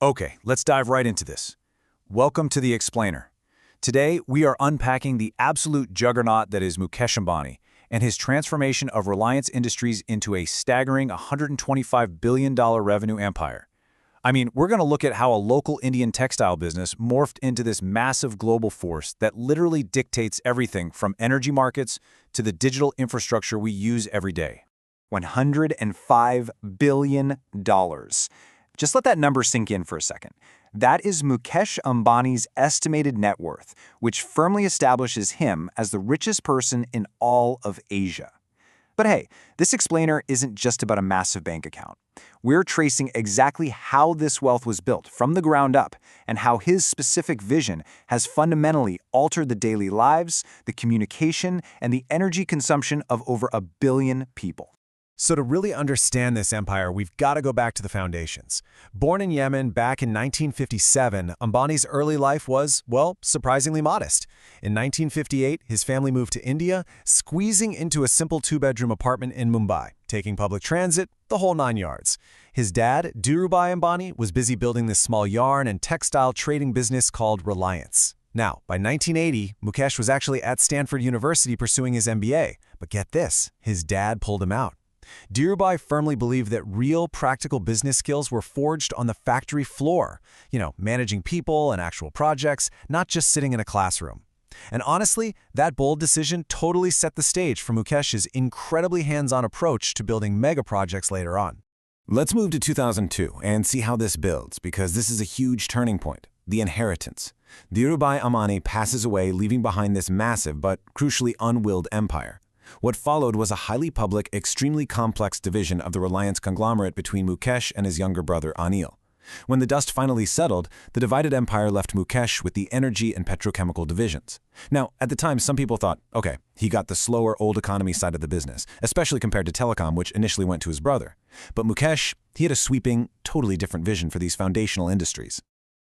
Okay, let's dive right into this. Welcome to The Explainer. Today, we are unpacking the absolute juggernaut that is Mukesh Ambani and his transformation of Reliance Industries into a staggering $125 billion revenue empire. I mean, we're going to look at how a local Indian textile business morphed into this massive global force that literally dictates everything from energy markets to the digital infrastructure we use every day. $105 billion. Just let that number sink in for a second. That is Mukesh Ambani's estimated net worth, which firmly establishes him as the richest person in all of Asia. But hey, this explainer isn't just about a massive bank account. We're tracing exactly how this wealth was built from the ground up and how his specific vision has fundamentally altered the daily lives, the communication, and the energy consumption of over 1 billion people. So to really understand this empire, we've got to go back to the foundations. Born in Yemen back in 1957, Ambani's early life was, well, surprisingly modest. In 1958, his family moved to India, squeezing into a simple 2-bedroom apartment in Mumbai, taking public transit, the whole 9 yards. His dad, Dhirubhai Ambani, was busy building this small yarn and textile trading business called Reliance. Now, by 1980, Mukesh was actually at Stanford University pursuing his MBA. But get this, his dad pulled him out. Dhirubhai firmly believed that real practical business skills were forged on the factory floor, managing people and actual projects, not just sitting in a classroom. And honestly, that bold decision totally set the stage for Mukesh's incredibly hands-on approach to building mega projects later on. Let's move to 2002 and see how this builds, because this is a huge turning point, the inheritance. Dhirubhai Ambani passes away, leaving behind this massive but crucially unwilled empire. What followed was a highly public, extremely complex division of the Reliance conglomerate between Mukesh and his younger brother Anil. When the dust finally settled, the divided empire left Mukesh with the energy and petrochemical divisions. Now, at the time, some people thought, okay, he got the slower, old economy side of the business, especially compared to telecom, which initially went to his brother. But Mukesh, he had a sweeping, totally different vision for these foundational industries.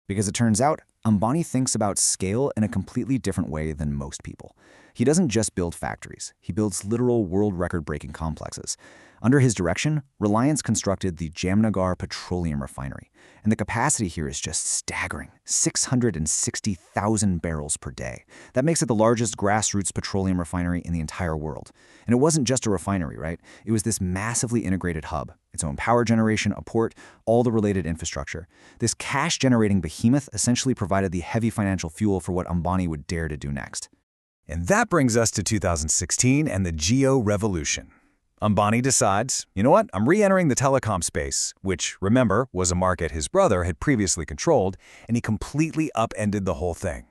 Because it turns out, Ambani thinks about scale in a completely different way than most people. He doesn't just build factories, he builds literal world record-breaking complexes. Under his direction, Reliance constructed the Jamnagar petroleum refinery, and the capacity here is just staggering, 660,000 barrels per day. That makes it the largest grassroots petroleum refinery in the entire world. And it wasn't just a refinery, right? It was this massively integrated hub, its own power generation, a port, all the related infrastructure. This cash-generating behemoth essentially provided the heavy financial fuel for what Ambani would dare to do next. And that brings us to 2016 and the Geo revolution. Ambani decides, you know what, I'm re-entering the telecom space, which, remember, was a market his brother had previously controlled, and he completely upended the whole thing.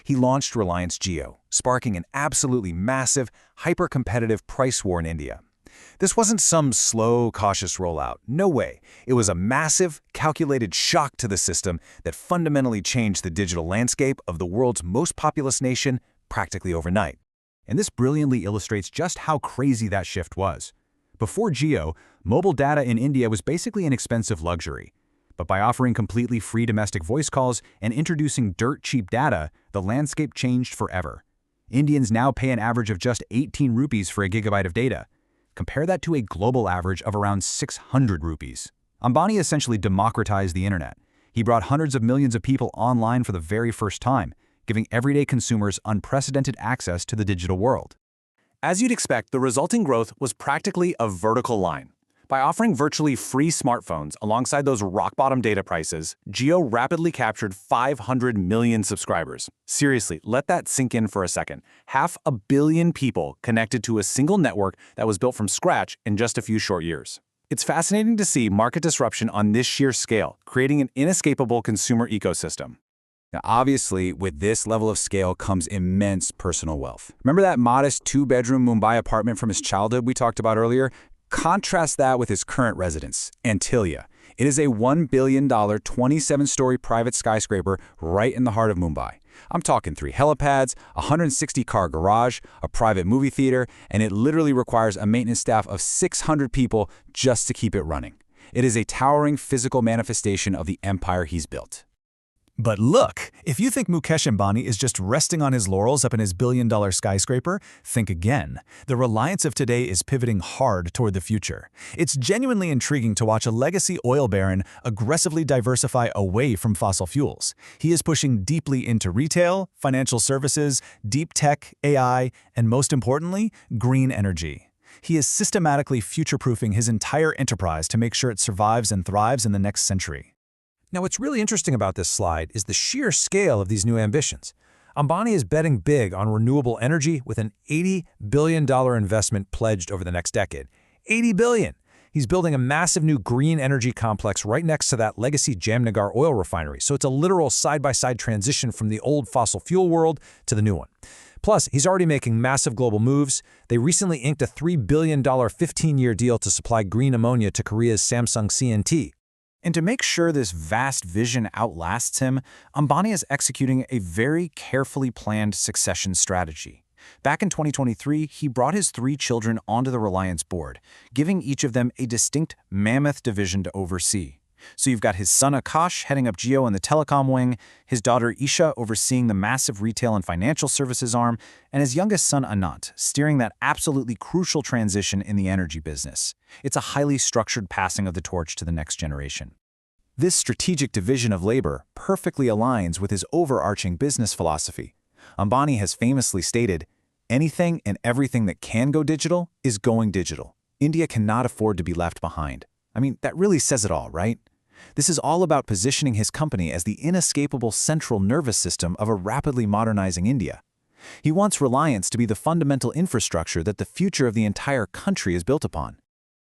He launched Reliance Jio, sparking an absolutely massive, hyper-competitive price war in India. This wasn't some slow, cautious rollout. No way. It was a massive, calculated shock to the system that fundamentally changed the digital landscape of the world's most populous nation practically overnight. And this brilliantly illustrates just how crazy that shift was. Before Jio, mobile data in India was basically an expensive luxury. But by offering completely free domestic voice calls and introducing dirt-cheap data, the landscape changed forever. Indians now pay an average of just 18 rupees for a gigabyte of data. Compare that to a global average of around 600 rupees. Ambani essentially democratized the internet. He brought hundreds of millions of people online for the very first time, giving everyday consumers unprecedented access to the digital world. As you'd expect, the resulting growth was practically a vertical line. By offering virtually free smartphones alongside those rock-bottom data prices, Jio rapidly captured 500 million subscribers. Seriously, let that sink in for a second. 500 million people connected to a single network that was built from scratch in just a few short years. It's fascinating to see market disruption on this sheer scale, creating an inescapable consumer ecosystem. Now, obviously, with this level of scale comes immense personal wealth. Remember that modest 2-bedroom Mumbai apartment from his childhood we talked about earlier? Contrast that with his current residence, Antilia. It is a $1 billion, 27-story private skyscraper right in the heart of Mumbai. I'm talking 3 helipads, a 160-car garage, a private movie theater, and it literally requires a maintenance staff of 600 people just to keep it running. It is a towering physical manifestation of the empire he's built. But look, if you think Mukesh Ambani is just resting on his laurels up in his billion-dollar skyscraper, think again. The Reliance of today is pivoting hard toward the future. It's genuinely intriguing to watch a legacy oil baron aggressively diversify away from fossil fuels. He is pushing deeply into retail, financial services, deep tech, AI, and most importantly, green energy. He is systematically future-proofing his entire enterprise to make sure it survives and thrives in the next century. Now, what's really interesting about this slide is the sheer scale of these new ambitions. Ambani is betting big on renewable energy with an $80 billion investment pledged over the next decade. $80 billion! He's building a massive new green energy complex right next to that legacy Jamnagar oil refinery, so it's a literal side-by-side transition from the old fossil fuel world to the new one. Plus, he's already making massive global moves. They recently inked a $3 billion 15-year deal to supply green ammonia to Korea's Samsung C&T. And to make sure this vast vision outlasts him, Ambani is executing a very carefully planned succession strategy. Back in 2023, he brought his 3 children onto the Reliance board, giving each of them a distinct mammoth division to oversee. So you've got his son Akash heading up Jio in the telecom wing, his daughter Isha overseeing the massive retail and financial services arm, and his youngest son Anant steering that absolutely crucial transition in the energy business. It's a highly structured passing of the torch to the next generation. This strategic division of labor perfectly aligns with his overarching business philosophy. Ambani has famously stated, "Anything and everything that can go digital is going digital. India cannot afford to be left behind." I mean, that really says it all, right? This is all about positioning his company as the inescapable central nervous system of a rapidly modernizing India. He wants Reliance to be the fundamental infrastructure that the future of the entire country is built upon.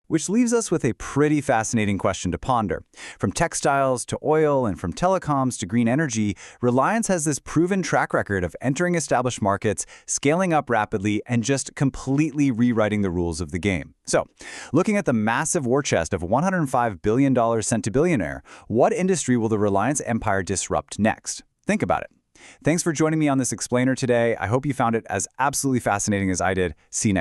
Which leaves us with a pretty fascinating question to ponder. From textiles to oil and from telecoms to green energy, Reliance has this proven track record of entering established markets, scaling up rapidly, and just completely rewriting the rules of the game. So, looking at the massive war chest of $105 billion sent to billionaire, what industry will the Reliance empire disrupt next? Think about it. Thanks for joining me on this explainer today. I hope you found it as absolutely fascinating as I did. See you next time.